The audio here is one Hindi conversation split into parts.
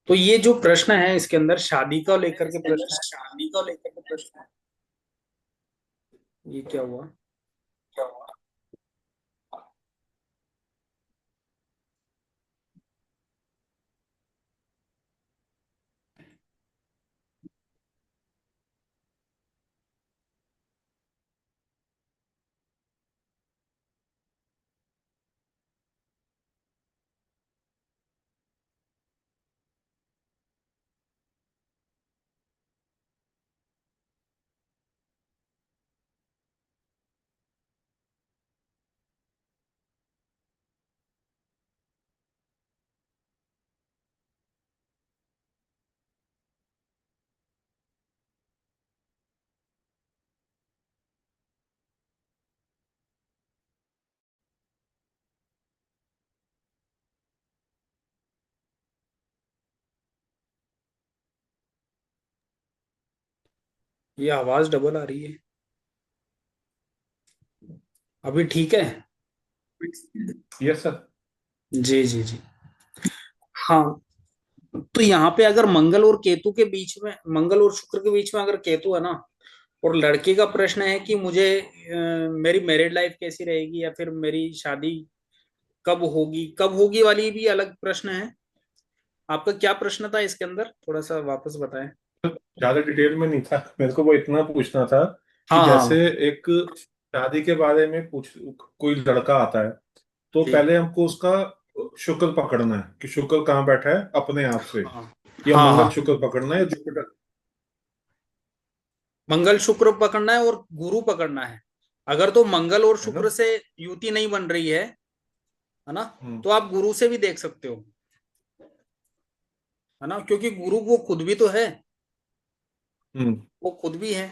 तो ये जो प्रश्न है इसके अंदर शादी का लेकर के इसके अंदर प्रश्न शादी को लेकर के प्रश्न है। है। ये क्या हुआ? क्या हुआ? ये आवाज डबल आ रही है। अभी ठीक है? Yes sir. जी जी जी। हाँ, तो यहाँ पे अगर मंगल और केतु के बीच में, मंगल और शुक्र के बीच में अगर केतु है ना, और लड़के का प्रश्न है कि मुझे मेरी मैरिड लाइफ कैसी रहेगी या फिर मेरी शादी कब होगी वाली भी अलग प्रश्न है। आपका क्या प्रश्न था इसके अंदर, थोड़ा सा वापस बताएं। ज्यादा डिटेल में नहीं था, मेरे को वो इतना पूछना था कि हाँ जैसे हाँ। एक शादी के बारे में पूछ, कोई लड़का आता है तो जी। पहले हमको उसका शुक्र पकड़ना है कि शुक्र कहाँ बैठा है अपने आप से, हाँ या हाँ मंगल हाँ। शुक्र पकड़ना है या जुपिटर। मंगल शुक्र पकड़ना है और गुरु पकड़ना है। अगर तो मंगल और है ना? शुक्र से युति नहीं बन रही है ना, हम्म। तो आप गुरु से भी देख सकते हो, है ना, क्योंकि गुरु वो खुद भी तो है, हम्म। वो खुद भी है।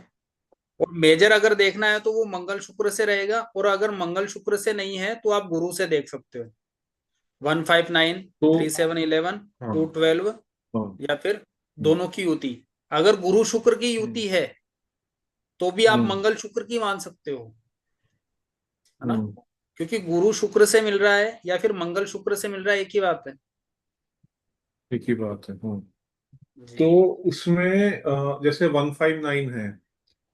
और मेजर अगर देखना है तो वो मंगल शुक्र से रहेगा, और अगर मंगल शुक्र से नहीं है तो आप गुरु से देख सकते हो। 159, तो 3711, हाँ। 212, हाँ। या फिर हम्म। दोनों की युति। अगर गुरु शुक्र की हम्म। युति है तो भी आप हम्म। मंगल शुक्र की मान सकते हो, है ना, हम्म। क्योंकि गुरु शुक्र से मिल रहा है या फिर मंगल शुक्र से मिल रहा है, एक ही बात है। एक ही बात है। हाँ। जी तो उसमें जैसे 159 है,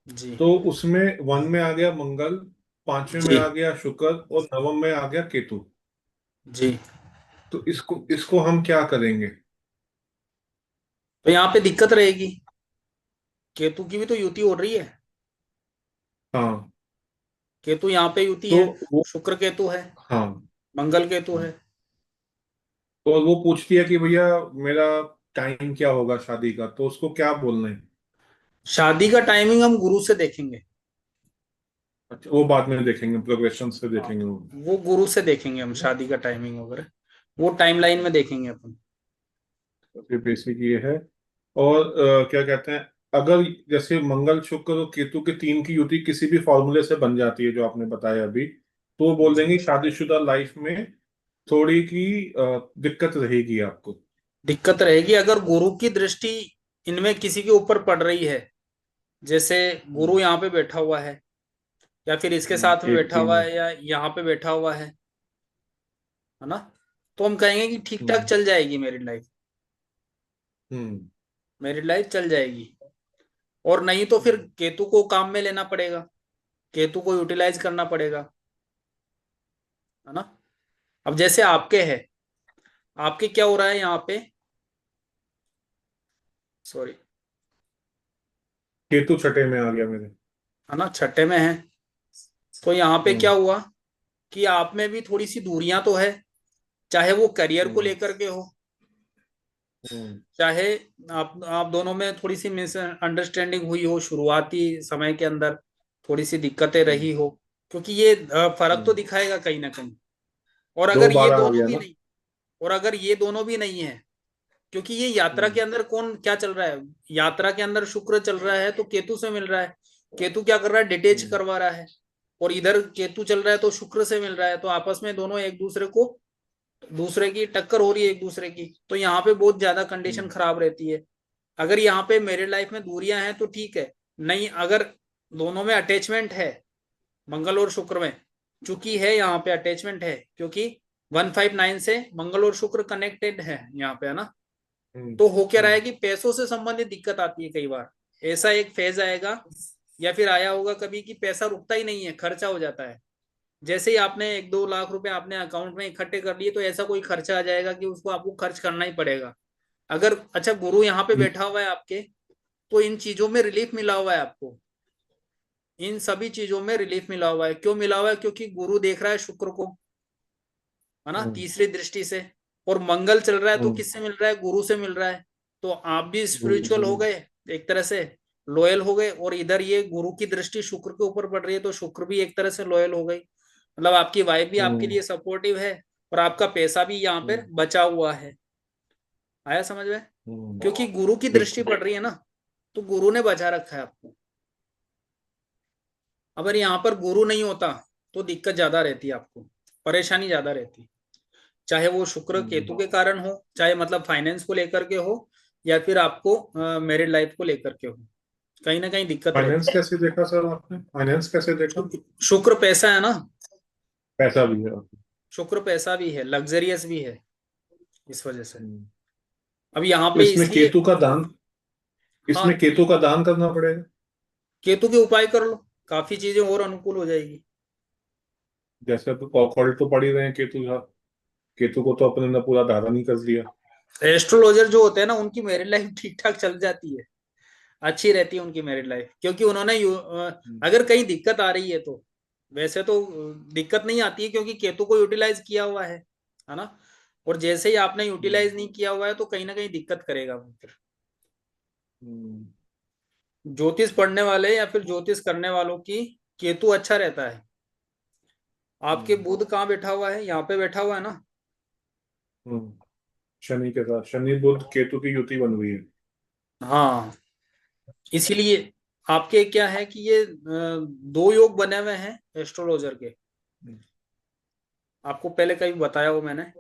जी तो उसमें वन में आ गया मंगल, पांचवें में जी आ गया शुक्र और नवम में आ गया केतु। जी। तो इसको इसको हम क्या करेंगे? तो यहाँ पे दिक्कत रहेगी, केतु की भी तो युति हो रही है। हाँ। केतु यहाँ पे युति तो है, वो, शुक्र केतु है, हाँ, मंगल केतु है। तो वो पूछती है कि भैया मेरा टाइम क्या होगा शादी का, तो उसको क्या बोलना है? शादी का टाइमिंग हम गुरु से देखेंगे। अच्छा, वो बाद में देखेंगे, प्रोग्रेशन से हाँ, देखेंगे वो। वो गुरु से देखेंगे हम, शादी का टाइमिंग वगैरह वो टाइमलाइन में देखेंगे अपन। तो बेसिक ये है। और क्या कहते हैं, अगर जैसे मंगल शुक्र और केतु के तीन की युति किसी भी फॉर्मूले से बन जाती है जो आपने बताया अभी, तो वो बोल जी। देंगे शादीशुदा लाइफ में थोड़ी की दिक्कत रहेगी आपको। दिक्कत रहेगी अगर गुरु की दृष्टि इनमें किसी के ऊपर पड़ रही है। जैसे गुरु हम्म। यहाँ पे बैठा हुआ है, या फिर इसके साथ में एक बैठा तीन हुआ में। है, या यहाँ पे बैठा हुआ है ना, तो हम कहेंगे कि ठीक ठाक हम्म। चल जाएगी मेरी लाइफ, हम्म। मेरी लाइफ चल जाएगी। और नहीं तो फिर केतु को काम में लेना पड़ेगा, केतु को यूटिलाइज करना पड़ेगा, है ना। अब जैसे आपके है, आपके क्या हो रहा है यहाँ पे, सॉरी, केतु छठे में आ गया मेरे। है ना, छठे में है। तो यहाँ पे क्या हम्म। हुआ कि आप में भी थोड़ी सी दूरियां तो है, चाहे वो करियर को हम्म। लेकर के हो, हम्म। चाहे आप दोनों में थोड़ी सी मिसअंडरस्टैंडिंग हुई हो शुरुआती समय के अंदर, थोड़ी सी दिक्कतें हम्म। रही हो, क्योंकि ये फर्क तो हम्म। दिखाएगा कहीं ना कहीं। और दो अगर ये बार आ दोनों गया भी ना। नहीं, और अगर ये दोनों भी नहीं है, क्योंकि ये यात्रा हम्म। के अंदर कौन क्या चल रहा है, यात्रा के अंदर शुक्र चल रहा है तो केतु से मिल रहा है। केतु क्या कर रहा है, डिटेच हम्म। करवा रहा है। और इधर केतु चल रहा है तो शुक्र से मिल रहा है, तो आपस में दोनों एक दूसरे को, दूसरे की टक्कर हो रही है एक दूसरे की, तो यहाँ पे बहुत ज्यादा कंडीशन हम्म। खराब रहती है। अगर यहाँ पे मेरे लाइफ में दूरियां हैं तो ठीक है, नहीं अगर दोनों में अटैचमेंट है, मंगल और शुक्र में चूंकि है यहाँ पे अटैचमेंट है, क्योंकि 159 से मंगल और शुक्र कनेक्टेड है यहाँ पे, है ना। तो हो क्या रहा है हम्म, कि पैसों से संबंधित दिक्कत आती है कई बार। ऐसा एक फेज आएगा या फिर आया होगा कभी कि पैसा रुकता ही नहीं है, खर्चा हो जाता है। जैसे ही आपने 1-2 लाख रुपए आपने अकाउंट में इकट्ठे कर लिए तो ऐसा कोई खर्चा आ जाएगा कि उसको आपको खर्च करना ही पड़ेगा। अगर अच्छा गुरु यहाँ पे हम्म, बैठा हुआ है आपके, तो इन चीजों में रिलीफ मिला हुआ है आपको। इन सभी चीजों में रिलीफ मिला हुआ है। क्यों मिला हुआ है? क्योंकि गुरु देख रहा है शुक्र को, है ना, हम्म, तीसरी दृष्टि से। और मंगल चल रहा है तो हम्म, किससे मिल रहा है? गुरु से मिल रहा है। तो आप भी गुरु स्पिरिचुअल से हो मिल। गए एक तरह से, लॉयल हो गए। और इधर ये गुरु की दृष्टि शुक्र के ऊपर पड़ रही है तो शुक्र भी एक तरह से लॉयल हो गई। मतलब आपकी वाइफ भी आपके हम्म, लिए सपोर्टिव है और आपका पैसा भी यहाँ पर हम्म, बचा हुआ है। आया समझ में? हम्म, क्योंकि गुरु की दृष्टि बिल्कुल। पड़ रही है ना, तो गुरु ने बचा रखा है आपको। अगर यहाँ पर गुरु नहीं होता तो दिक्कत ज्यादा रहती आपको, परेशानी ज्यादा रहती। चाहे वो शुक्र केतु हम्म। के कारण हो, चाहे मतलब फाइनेंस को लेकर के हो, या फिर आपको मैरिड लाइफ को लेकर के हो, कहीं ना कहीं दिक्कत फाइनेंस रहती कैसे देखा सर आपने? फाइनेंस कैसे है। देखा? शुक्र पैसा है ना, पैसा भी है। शुक्र पैसा भी है, लग्जरियस भी है, इस वजह से। हम्म। अब यहाँ तो पे इसमें इसलिए, केतु का दान, हाँ, इसमें केतु का दान करना पड़ेगा? केतु के उपाय कर लो, काफी चीजें और अनुकूल हो जाएगी। जैसे अब कॉल तो पड़ ही रहे हैं केतु का। केतु को तो अपने ने पूरा धारण ही कर लिया। एस्ट्रोलॉजर जो होते हैं ना, उनकी मैरिड लाइफ ठीक ठाक चल जाती है, अच्छी रहती है उनकी मैरिड लाइफ, क्योंकि उन्होंने हम्म, अगर कहीं दिक्कत आ रही है तो, वैसे तो दिक्कत नहीं आती है क्योंकि केतु को यूटिलाइज किया हुआ है ना। और जैसे ही आपने हम्म, यूटिलाइज नहीं किया हुआ है तो कहीं ना कहीं दिक्कत करेगा वो फिर। हम्म, ज्योतिष पढ़ने वाले या फिर ज्योतिष करने वालों की केतु अच्छा रहता है। आपके हम्म, बुध कहाँ बैठा हुआ है? यहाँ पे बैठा हुआ है ना। हम्म। शनि के साथ शनि बुध केतु की युति बन हुई है। हाँ, इसीलिए आपके क्या है कि ये दो योग बने हुए हैं एस्ट्रोलॉजर के। हम्म, आपको पहले कहीं बताया हो मैंने।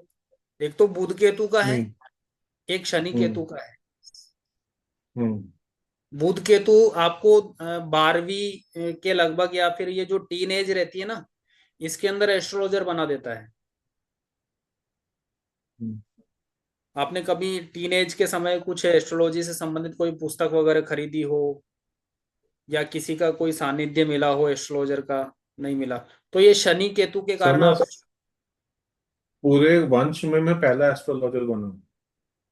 एक तो बुध केतु का है, नहीं। एक शनि हम्म, केतु का है। हम्म, बुध केतु आपको 12वीं के लगभग, या फिर ये जो टीन एज रहती है ना, इसके अंदर एस्ट्रोलॉजर बना देता है। हम्म, आपने कभी टीन एज के समय कुछ एस्ट्रोलॉजी से संबंधित कोई पुस्तक वगैरह खरीदी हो, या किसी का कोई सानिध्य मिला हो एस्ट्रोलॉजर का? नहीं मिला? तो ये शनि केतु के सर कारण मैं आप, पूरे वंश में मैं पहला एस्ट्रोलॉजर बना हूँ।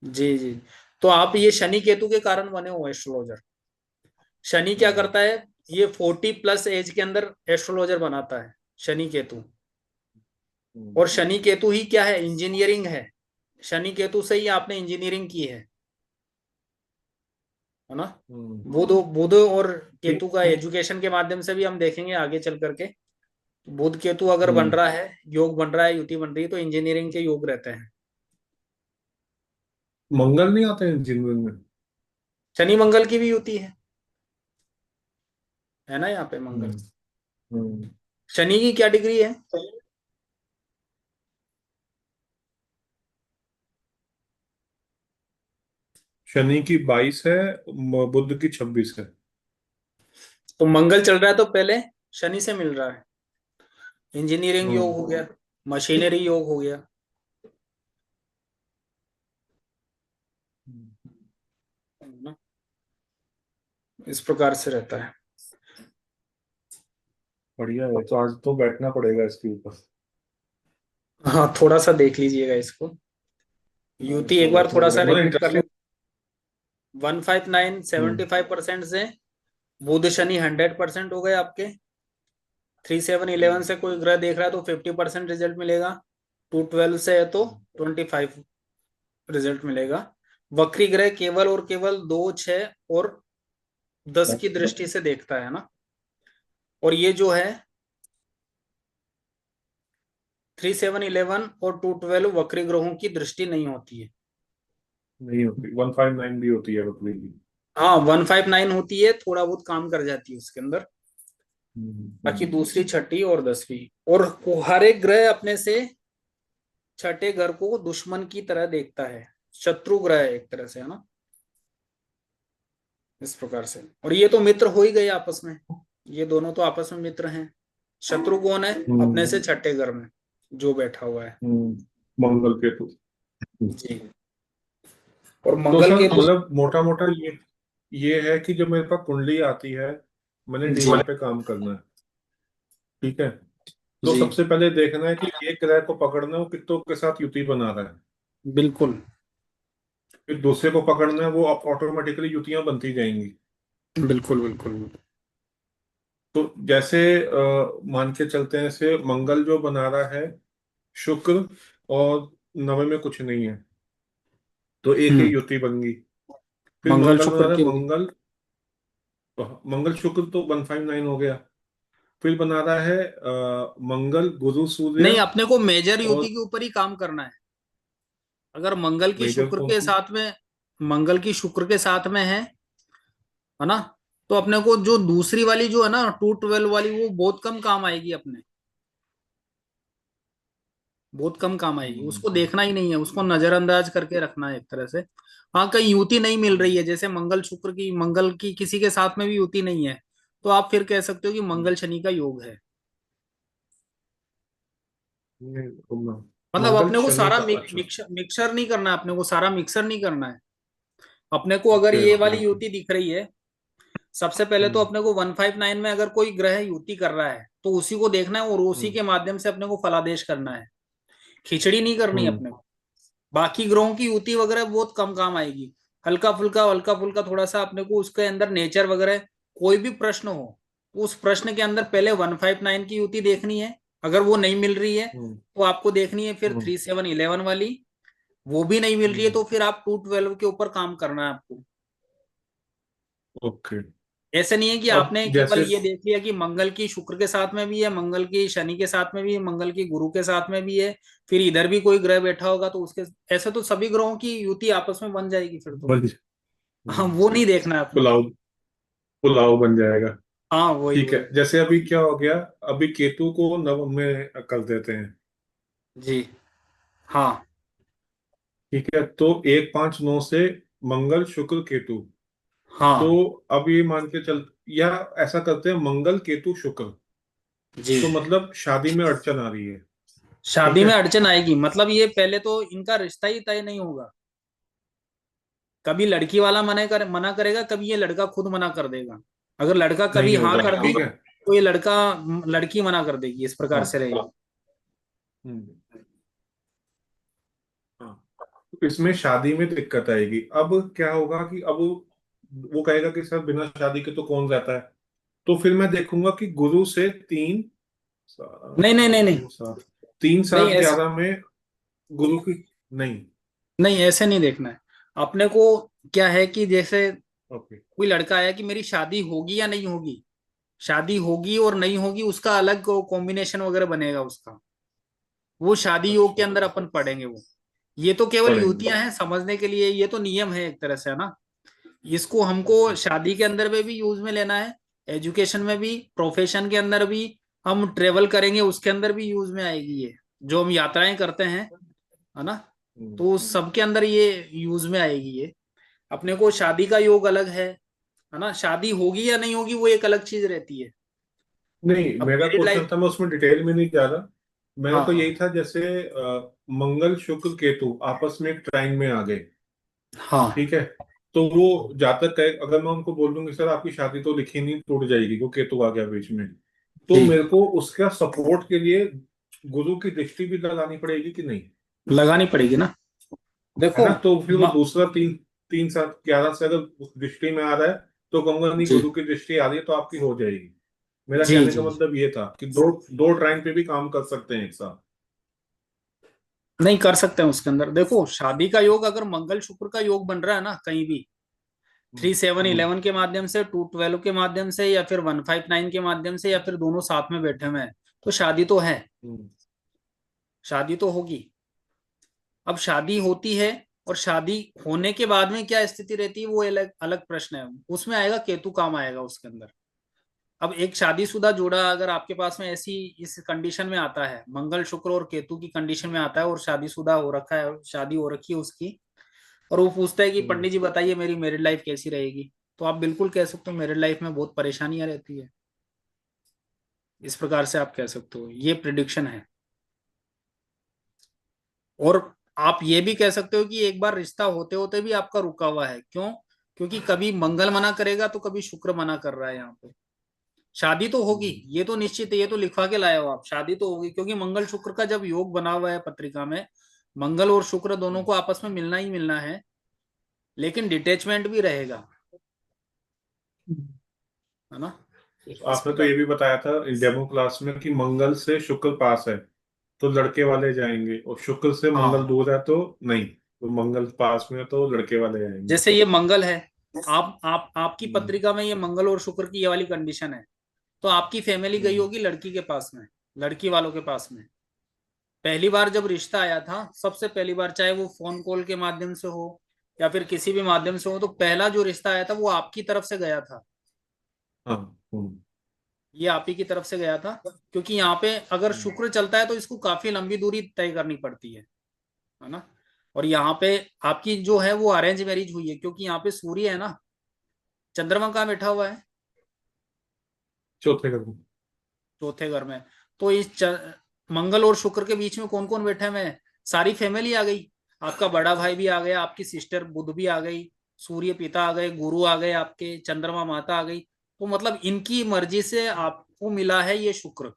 जी जी, तो आप ये शनि केतु के कारण बने हो एस्ट्रोलॉजर। शनि क्या हम्म, करता है? ये 40+ एज के अंदर एस्ट्रोलॉजर बनाता है, शनि केतु। हम्म, और शनि केतु ही क्या है? इंजीनियरिंग है। शनि केतु से ही आपने इंजीनियरिंग की है ना। हम्म। बुध बुध और ठीक। केतु का एजुकेशन के माध्यम से भी हम देखेंगे आगे चल करके। बुध केतु अगर बन हम्म। रहा है, योग बन रहा है, युति बन रही है, तो इंजीनियरिंग के योग रहते हैं। मंगल नहीं आते इंजीनियरिंग में? शनि मंगल की भी युति है ना यहाँ पे मंगल। हम्म, हम्म। शनि की क्या डिग्री है? शनि की 22 है, बुध की 26 है। तो मंगल चल रहा है तो पहले शनि से मिल रहा है। इंजीनियरिंग योग हम्म, हो गया, मशीनरी योग हो गया, है ना। इस प्रकार से रहता है। बढ़िया है। तो आज तो बैठना पड़ेगा इसके ऊपर। हाँ, थोड़ा सा देख लीजिएगा इसको, हाँ, युति एक इसको बार बैठना थोड़ा सा पड़ेगा, मतलब रिपीट कर लो। इंटरेस्टिंग। 159 हम्म, 75% से बुध शनि 100% हो गए आपके। 3 7 11 हम्म, से कोई ग्रह देख रहा है तो 50% रिजल्ट मिलेगा। 2 12 से है तो 25 रिजल्ट मिलेगा। वक्री ग्रह केवल और केवल 2 6 और 10 की दृष्टि से देखता है ना। और ये जो है 3 7 11 और 2 12 वक्री ग्रहों की दृष्टि नहीं होती है। नहीं होती। 159 भी होती है बकरी की। हाँ, 159 होती है, थोड़ा बहुत काम कर जाती है उसके अंदर। हम्म, बाकी दूसरी, छठी और 10वीं। और हर एक ग्रह अपने से छठे घर को दुश्मन की तरह देखता है, शत्रु ग्रह है एक तरह से, है ना। इस प्रकार से। और ये तो मित्र हो ही गए आपस में, ये दोनों तो आपस में मित्र हैं। शत्रु कौन है? अपने हम्म, से छठे घर में जो बैठा हुआ है। हम्म। मंगल केतु। जी। और तो मंगल सर केतु। मतलब मोटा मोटा ये है कि जब मेरे पास कुंडली आती है, मैंने जी D1 पे काम करना है, ठीक है। तो जी सबसे पहले देखना है कि एक ग्रह को पकड़ना है वो कितनों के साथ युति बना रहा है। बिल्कुल फिर दूसरे को पकड़ना है, वो ऑटोमेटिकली युतियां बनती जाएंगी। बिल्कुल बिल्कुल। तो जैसे मान के चलते हैं, से मंगल जो बना रहा है शुक्र, और नवे में कुछ नहीं है, तो एक ही हम्म। युति बन गई। फिर मंगल मंगल बना शुक्र रहा है, के। मंगल शुक्र तो 159 हो गया। फिर बना रहा है मंगल गुरु सूर्य। नहीं, अपने को मेजर युति और के ऊपर ही काम करना है। अगर मंगल की मेजर शुक्र कौन के सी? साथ में, मंगल की शुक्र के साथ में है ना, तो अपने को जो दूसरी वाली जो है ना 212 वाली, वो बहुत कम काम आएगी अपने, बहुत कम काम आएगी। हम्म, उसको देखना ही नहीं है, उसको नजरअंदाज करके रखना है एक तरह से। हाँ, कहीं युति नहीं मिल रही है, जैसे मंगल शुक्र की, मंगल की किसी के साथ में भी युति नहीं है, तो आप फिर कह सकते हो कि हम्म, मंगल शनि का योग है। मतलब मंगल अपने को शनि सारा का, अच्छा। मिक्सर नहीं करना है, अपने को सारा मिक्सर नहीं करना है। अपने को अगर ओके ये ओके वाली ओके। युति दिख रही है, सबसे पहले तो हम्म अपने को 159 में अगर कोई ग्रह युति कर रहा है तो उसी को देखना है, और उसी हम्म के माध्यम से अपने को फलादेश करना है। खिचड़ी नहीं करनी है हम्म अपने को। बाकी ग्रहों की युति वगैरह बहुत कम काम आएगी। हल्का फुल्का थोड़ा सा अपने को उसके अंदर नेचर वगैरह, कोई भी प्रश्न हो, उस प्रश्न के अंदर पहले 159 की युति देखनी है। अगर वो नहीं मिल रही है हम्म तो आपको देखनी है फिर हम्म 3711 वाली। वो भी नहीं मिल रही है हम्म, तो फिर आप 212 के ऊपर काम करना है आपको। ओके। ऐसे नहीं है कि अब आपने केवल जैसे, ये देख लिया कि मंगल की शुक्र के साथ में भी है, मंगल की शनि के साथ में भी है, मंगल की गुरु के साथ में भी है, फिर इधर भी कोई ग्रह बैठा होगा तो उसके, ऐसे तो सभी ग्रहों की युति आपस में बन जाएगी फिर तो। बन हाँ, वो नहीं देखना है अपने को। पुलाव, पुलाव बन जाएगा। हाँ, वही ठीक है, वही। जैसे अभी क्या हो गया, अभी केतु को नव में कर देते हैं। जी। हाँ ठीक है, तो 159 से मंगल शुक्र केतु। तो हाँ। अब ये मान के चल, या ऐसा करते हैं मंगल केतु शुक्र, जी। तो मतलब शादी में अड़चन आ रही है। ठीक शादी है। में अड़चन आएगी, मतलब ये पहले तो इनका रिश्ता ही तय नहीं होगा। कभी लड़की वाला मना करेगा, कभी ये लड़का खुद मना कर देगा। अगर लड़का कभी नहीं हाँ होगा, कर दी ठीक है। तो ये लड़का, लड़की मना कर देगी, इस प्रकार हाँ से रहेगा। हम्म, हाँ। तो इसमें शादी में दिक्कत आएगी। अब क्या होगा कि अब वो कहेगा कि सर बिना शादी के तो कौन रहता है। तो फिर मैं देखूंगा कि गुरु से 3 नहीं नहीं नहीं नहीं। 7 3 नहीं 7 ऐसे, 11 में गुरु की, नहीं। नहीं ऐसे नहीं देखना है अपने को। क्या है कि जैसे ओके। कोई लड़का आया कि मेरी शादी होगी या नहीं होगी, शादी होगी और नहीं होगी उसका अलग कॉम्बिनेशन वगैरह बनेगा उसका, वो शादी योग के अच्छा, अंदर अपन पढ़ेंगे वो। ये तो केवल पढ़ेंगे। युतियां हैं समझने के लिए, ये तो नियम है एक तरह से, है ना। इसको अच्छा हमको अच्छा। शादी के अंदर में भी यूज में लेना है, एजुकेशन में भी, प्रोफेशन के अंदर भी, हम ट्रेवल करेंगे उसके अंदर भी यूज में आएगी ये, जो हम यात्राएं करते हैं, है ना। हम्म, तो सबके अंदर ये यूज में आएगी ये। अपने को शादी का योग अलग है ना। शादी होगी या नहीं होगी वो एक अलग चीज रहती है। नहीं, अब मेरा मेरिड क्वेश्चन लाइफ। था, मैं उसमें डिटेल में नहीं जा रहा। मेरा हाँ तो हाँ यही था, जैसे मंगल शुक्र केतु आपस में एक ट्राइन में आ गए, हाँ। ठीक है। तो वो जातक है, अगर मैं उनको बोल दूंगी सर आपकी शादी तो लिखी नहीं, टूट जाएगी, वो केतु आ गया बीच में, तो जी। मेरे को उसका सपोर्ट के लिए गुरु की दृष्टि भी लगानी पड़ेगी कि नहीं? लगानी पड़ेगी ना। है देखो। ना, तो फिर वो म, दूसरा 3 3 7 11 से अगर उस दृष्टि में आ रहा है, तो कहूंगा नहीं, जी गुरु की दृष्टि आ रही है तो आपकी हो जाएगी। मेरा जी कहने का जी। मतलब ये था कि दो दो ट्राइन पे भी काम कर सकते हैं एक साथ। नहीं कर सकते हैं उसके अंदर। देखो, शादी का योग अगर मंगल शुक्र का योग बन रहा है ना कहीं भी, हम्म 3711 के माध्यम से, 212 के माध्यम से, या फिर 159 के माध्यम से, या फिर दोनों साथ में बैठे हुए हैं, तो शादी तो है, हम्म शादी तो होगी। अब शादी होती है, और शादी होने के बाद में क्या स्थिति रहती है वो अलग अलग प्रश्न है। उसमें आएगा केतु काम आएगा उसके अंदर। अब एक शादीशुदा जोड़ा अगर आपके पास में ऐसी इस कंडीशन में आता है, मंगल शुक्र और केतु की कंडीशन में आता है, और शादीशुदा हो रखा है, शादी हो रखी है उसकी, और वो पूछता है कि हम्म पंडित जी बताइए मेरी मैरिड लाइफ कैसी रहेगी, तो आप बिल्कुल कह सकते हो मैरिड लाइफ में बहुत परेशानियां रहती है। इस प्रकार से आप कह सकते हो, ये प्रिडिक्शन है। और आप ये भी कह सकते हो कि एक बार रिश्ता होते होते भी आपका रुका हुआ है। क्यों? क्योंकि कभी मंगल मना करेगा तो कभी शुक्र मना कर रहा है यहाँ पे। शादी तो होगी, हम्म, ये तो निश्चित है, ये तो लिखवा के लाए हो आप, शादी तो होगी, क्योंकि मंगल शुक्र का जब योग बना हुआ है पत्रिका में, मंगल और शुक्र दोनों को आपस में मिलना ही मिलना है, लेकिन डिटेचमेंट भी रहेगा, है ना, इस आपने तो प्रकार। ये भी बताया था डेमो क्लास में कि मंगल से शुक्र पास है तो लड़के वाले जाएंगे, और शुक्र से मंगल हाँ, दूर है तो नहीं, तो मंगल पास में है तो लड़के वाले जाएंगे। जैसे ये मंगल है, आप आपकी हम्म, पत्रिका में ये मंगल और शुक्र की ये वाली कंडीशन है, तो आपकी फैमिली गई हम्म, होगी लड़की के पास में, लड़की वालों के पास में। पहली बार जब रिश्ता आया था, सबसे पहली बार, चाहे वो फोन कॉल के माध्यम से हो या फिर किसी भी माध्यम से हो, तो पहला जो रिश्ता आया था वो आपकी तरफ से गया था। हाँ, ये आप ही की तरफ से गया था, क्योंकि यहाँ पे अगर हम्म, शुक्र चलता है तो इसको काफी लंबी दूरी तय करनी पड़ती है ना। और यहाँ पे आपकी जो है वो अरेंज मैरिज हुई है, क्योंकि यहाँ पे सूर्य है ना, चंद्रमा कहाँ बैठा हुआ है? चौथे का। चौथे घर में। तो मंगल और शुक्र के बीच में कौन कौन बैठा है? मैं, सारी फैमिली आ गई, आपका बड़ा भाई भी आ गया, आपकी सिस्टर बुध भी आ गई, सूर्य पिता आ गए, गुरु आ गए, आपके चंद्रमा माता आ गई। तो मतलब इनकी मर्जी से आपको मिला है ये शुक्र।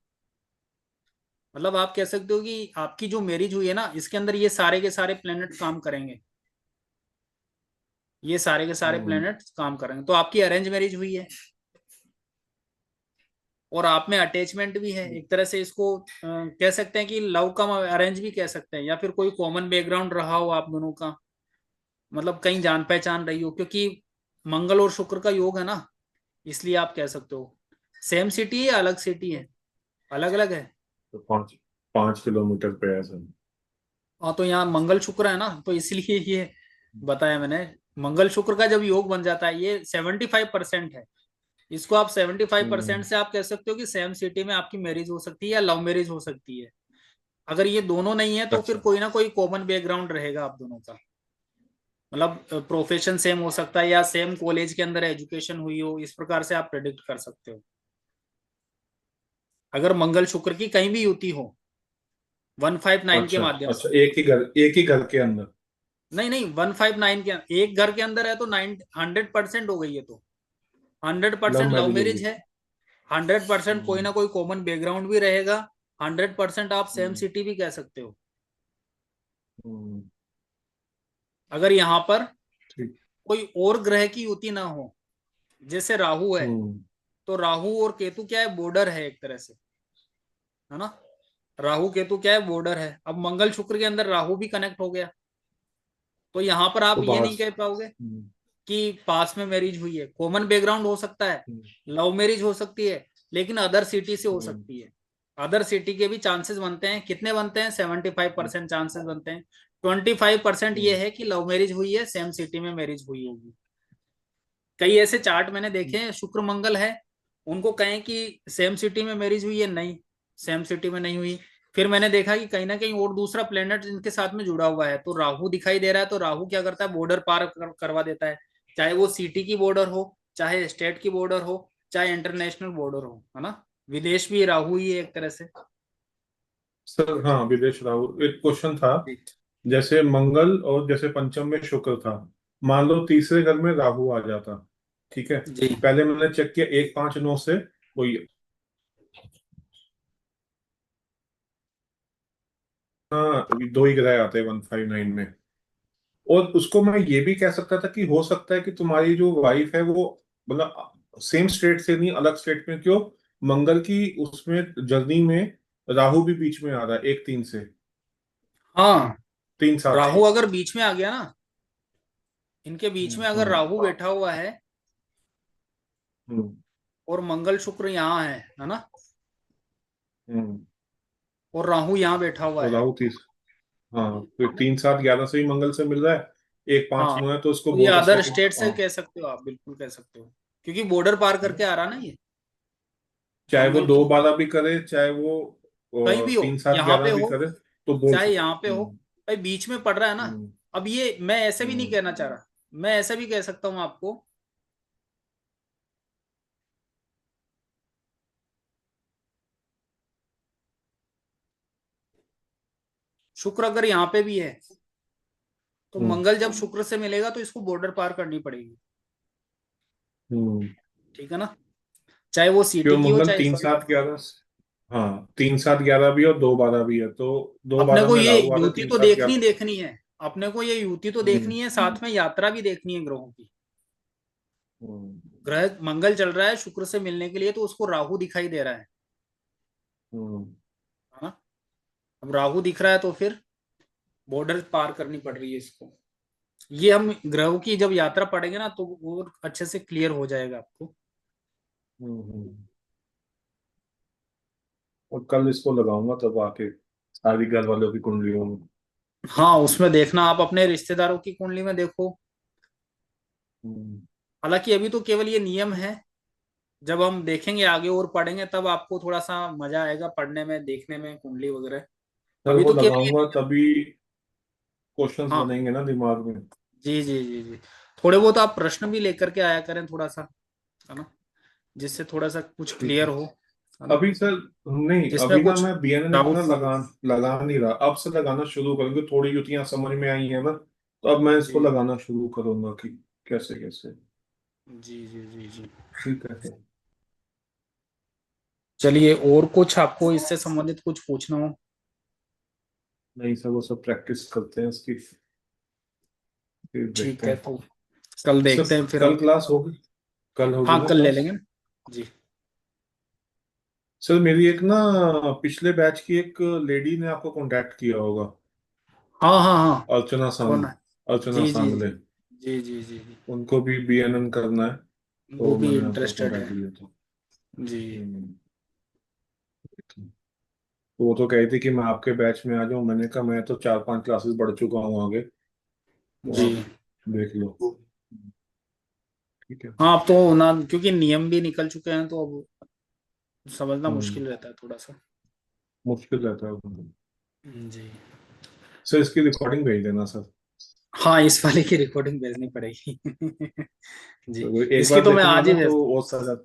मतलब आप कह सकते हो कि आपकी जो मैरिज हुई है ना, इसके अंदर ये सारे के सारे प्लेनेट काम करेंगे, ये सारे के सारे हम्म, प्लेनेट काम करेंगे। तो आपकी अरेंज मैरिज हुई है, और आप में अटैचमेंट भी है एक तरह से, इसको कह सकते हैं कि लव कम अरेंज भी कह सकते हैं, या फिर कोई कॉमन बैकग्राउंड रहा हो आप दोनों का, मतलब कहीं जान पहचान रही हो, क्योंकि मंगल और शुक्र का योग है ना, इसलिए आप कह सकते हो। सेम सिटी है, अलग सिटी है, अलग अलग है। तो 5 5 किलोमीटर पे है सर। हाँ, तो यहाँ मंगल शुक्र है ना, तो इसलिए ये बताया मैंने। मंगल शुक्र का जब योग बन जाता है, ये 75% है, इसको आप 75% हम्म, से आप कह सकते हो कि सेम सिटी में आपकी मैरिज हो सकती है या लव मैरिज हो सकती है। अगर ये दोनों नहीं है तो फिर अच्छा। कोई ना कोई कॉमन बैकग्राउंड रहेगा आप दोनों का, मतलब प्रोफेशन सेम हो सकता है, या सेम कॉलेज के अंदर एजुकेशन हुई हो, इस प्रकार से आप प्रेडिक्ट कर सकते हो। अगर मंगल शुक्र की कहीं भी युति हो 159 के अच्छा, माध्यम अच्छा, से। एक ही घर के अंदर। नहीं नहीं, 159 के एक घर के अंदर है तो 100% हो गई है, तो hundred love percent love marriage marriage होगी। है, 100% कोई हम्म, ना कोई कॉमन बैकग्राउंड भी रहेगा, 100% आप सेम हम्म, सिटी भी कह सकते हो। हम्म, अगर यहाँ पर ठीक। कोई और ग्रह की युति ना हो, जैसे राहु है, हम्म, तो राहु और केतु क्या है, बॉर्डर है एक तरह से, है ना। राहु केतु क्या है, बॉर्डर है। अब मंगल शुक्र के अंदर राहु भी कनेक्ट हो गया, तो यहां पर आप तो ये बाहर नहीं कह पाओगे हम्म, कि पास में मैरिज हुई है। कॉमन बैकग्राउंड हो सकता है, हम्म, लव मैरिज हो सकती है, लेकिन अदर सिटी से हो हम्म, सकती है। अदर सिटी के भी चांसेस बनते हैं, कितने बनते हैं? 75% चांसेस बनते हैं। 25% ये हम्म, है कि लव मैरिज हुई है, सेम सिटी में मैरिज हुई होगी। कई ऐसे चार्ट मैंने देखे हैं, शुक्र मंगल है, उनको कहें कि सेम सिटी में मैरिज हुई है, नहीं, सेम सिटी में नहीं हुई। फिर मैंने देखा कि कहीं ना कहीं और दूसरा प्लेनेट इनके साथ में जुड़ा हुआ है, तो राहु दिखाई दे रहा है, तो राहु क्या करता है, बॉर्डर पार करवा देता है, चाहे वो सिटी की बॉर्डर हो, चाहे स्टेट की बॉर्डर हो, चाहे इंटरनेशनल बॉर्डर हो, है ना। विदेश भी राहु ही है एक तरह से। सर हाँ, विदेश राहु एक क्वेश्चन था। जी जैसे मंगल और जैसे पंचम में शुक्र था, मान लो तीसरे घर में राहु आ जाता, ठीक है। जी। पहले मैंने चेक किया 1 5 9 से कोई, हाँ, दो ही ग्रह आते हैं 159 में। और उसको मैं ये भी कह सकता था कि हो सकता है कि तुम्हारी जो वाइफ है वो, मतलब सेम स्टेट से नहीं, अलग स्टेट में, क्यों? मंगल की उसमें जर्नी में राहु भी बीच में आ रहा है 1 3 से, हाँ, 3 7 राहु से। अगर बीच में आ गया ना, इनके बीच में अगर हाँ, राहु बैठा हुआ है हम्म, और मंगल शुक्र यहाँ है ना, हम्म, और राहु यहाँ बैठा हुआ और है। राहु तीस, हाँ, तो 3 7 11 से ही मंगल से मिल रहा है, 1 5 9 है तो उसको तो ये बोल अदर सकते हैं स्टेट से हाँ। कह सकते हो आप, बिल्कुल कह सकते हो, क्योंकि बॉर्डर पार करके आ रहा ना ये चाहे वो मंगल दो शुक्र। बारह भी करे, चाहे वो कहीं भी हो, 3 7 11 यहाँ पे भी हो, करे, तो बोल चाहे सकते। यहाँ पे हो, भाई बीच में पड़ रहा है ना। हम्म, अब ये मैं ऐसे भी नहीं हम्म, कहना चाह रहा, मैं ऐसे भी कह सकता हूँ आपको, शुक्र अगर यहाँ पे भी है तो हम्म मंगल जब शुक्र से मिलेगा तो इसको बॉर्डर पार करनी पड़ेगी। हम्म। ठीक है ना, चाहे वो क्यों सिटी की हो मंगल चाहे तीन सॉरी। सात ग्यारह, हाँ 3 7 11 भी और 2 12 भी है, तो दो अपने बारह को में ये राहु आ रहा है, युति तीन तो सात देखनी ग्यारह देखनी है, अपने को ये युति तो हम्म देखनी है, साथ में यात्रा भी देखनी है ग्रहों की। हम्म ग्रह मंगल चल रहा है शुक्र से मिलने के लिए, तो उसको राहु दिखाई दे रहा है हम्म है ना। अब राहु दिख रहा है तो फिर बॉर्डर पार करनी पड़ रही है इसको। ये हम ग्रहों की जब यात्रा पढ़ेंगे ना तो वो अच्छे से क्लियर हो जाएगा आपको। हम्म। और कल इसको लगाऊंगा तब आके सारी घर वालों की कुंडलियों में। हाँ, उसमें देखना, आप अपने रिश्तेदारों की कुंडली में देखो। हम्म हालांकि अभी तो केवल ये नियम है, जब हम देखेंगे आगे और पढ़ेंगे तब आपको थोड़ा सा मजा आएगा पढ़ने में, देखने में कुंडली वगैरह। कल अभी वो तो केवल ये लगाऊंगा नियम। तभी क्वेश्चंस हाँ, बनेंगे ना दिमाग में। जी जी जी जी। थोड़े बहुत आप प्रश्न भी लेकर के आया करें थोड़ा सा, है ना, जिससे थोड़ा सा कुछ ठीक क्लियर है। हो, है ना, अभी सर, नहीं जिसमें अभी ना कुछ मैं बीएनएन इतना डाउट। लगा नहीं रहा, अब से लगाना शुरू करूंगी, थोड़ी युतियां समझ में आई है ना, तो अब मैं इसको जी लगाना शुरू करूंगा कि कैसे कैसे। जी जी जी जी। ठीक है सर। चलिए, और कुछ आपको इससे संबंधित कुछ पूछना हो? नहीं सर, वो सब प्रैक्टिस करते हैं इसकी, फिर ठीक देखते है, हैं। तो कल सर देखते हैं फिर कल हम। क्लास होगी, कल होगी हाँ, ना कल ले क्लास? लेंगे ना। जी। सर मेरी एक ना पिछले बैच की एक लेडी ने आपको कांटेक्ट किया होगा, हाँ हाँ हाँ। अर्चना कौन सांग है? अर्चना जी जी जी सांगले। जी जी जी जी। उनको भी बीएनएन करना है, वो तो भी मैंने आपका इंटरेस्टेड है। कांटेक्ट लिया था। जी। हम्म, तो वो तो कही थी कि मैं आपके बैच में आ जाऊं, मैंने कहा मैं तो 4 5 क्लासेस बढ़ चुका हूँ आगे, तो जी। आप देख लो। ठीक है। हाँ, अब तो ना, क्योंकि नियम भी निकल चुके हैं तो अब समझना हम्म मुश्किल रहता है थोड़ा सा। मुश्किल रहता है। जी। सर इसकी रिकॉर्डिंग भेज देना सर। हाँ, इस वाले की रिकॉर्डिंग भेजनी पड़ेगी। जी। तो एक इसकी बार तो मैं देखेंगे आज ही ना भेज तो दूँ। और सारा,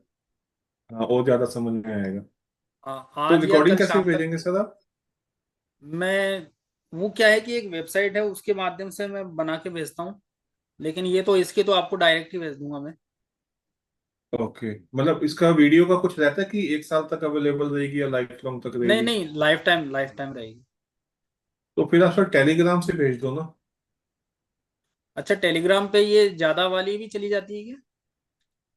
हाँ और ज्यादा समझ में आएगा। हाँ, तो आज या रिकॉर्डिंग कल कैसे शाम तक भेजेंगे भेज सर दूँ। आप? मैं, वो क्या है कि एक वेबसाइट है उसके माध्यम से मैं बना के भेजता हूँ, लेकिन ये तो इसके तो आपको डायरेक्ट ही भेज दूंगा मैं। ओके, मतलब इसका वीडियो का कुछ रहता है कि 1 साल तक अवेलेबल रहेगी या लाइफ लॉन्ग तक नहीं रहेगी? नहीं, लाइफ टाइम रहेगी। तो फिर आप सर टेलीग्राम से भेज दो ना। अच्छा, टेलीग्राम पे ये ज्यादा वाली भी चली जाती है क्या?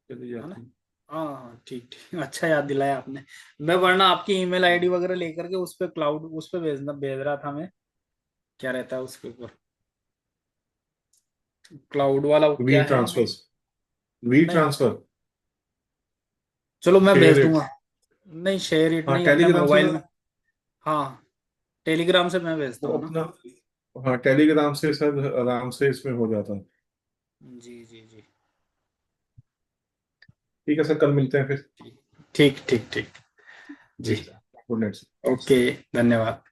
चली है ना। जाती है। हाँ हाँ, ठीक ठीक। अच्छा याद दिलाया आपने। मैं वरना आपकी ईमेल आईडी वगैरह लेकर के उस पे क्लाउड उस पे भेज रहा था मैं। क्या रहता है उसके ऊपर, क्लाउड वाला वो वी क्या है? ट्रांसफर, वी नहीं, ट्रांसफर, चलो मैं भेज शेयर इट। दूंगा। नहीं, शेयर इट हाँ नहीं, अपने टेलीग्राम से मोबाइल में। सर, हाँ, टेलीग्राम से मैं भेजता वो हूँ ना। अपना, हाँ टेलीग्राम से सर आराम से इसमें हो जाता है। जी जी जी। ठीक है सर, कल मिलते हैं फिर। ठीक ठीक ठीक ठीक। जी जी। Sir, good night. ओके, धन्यवाद।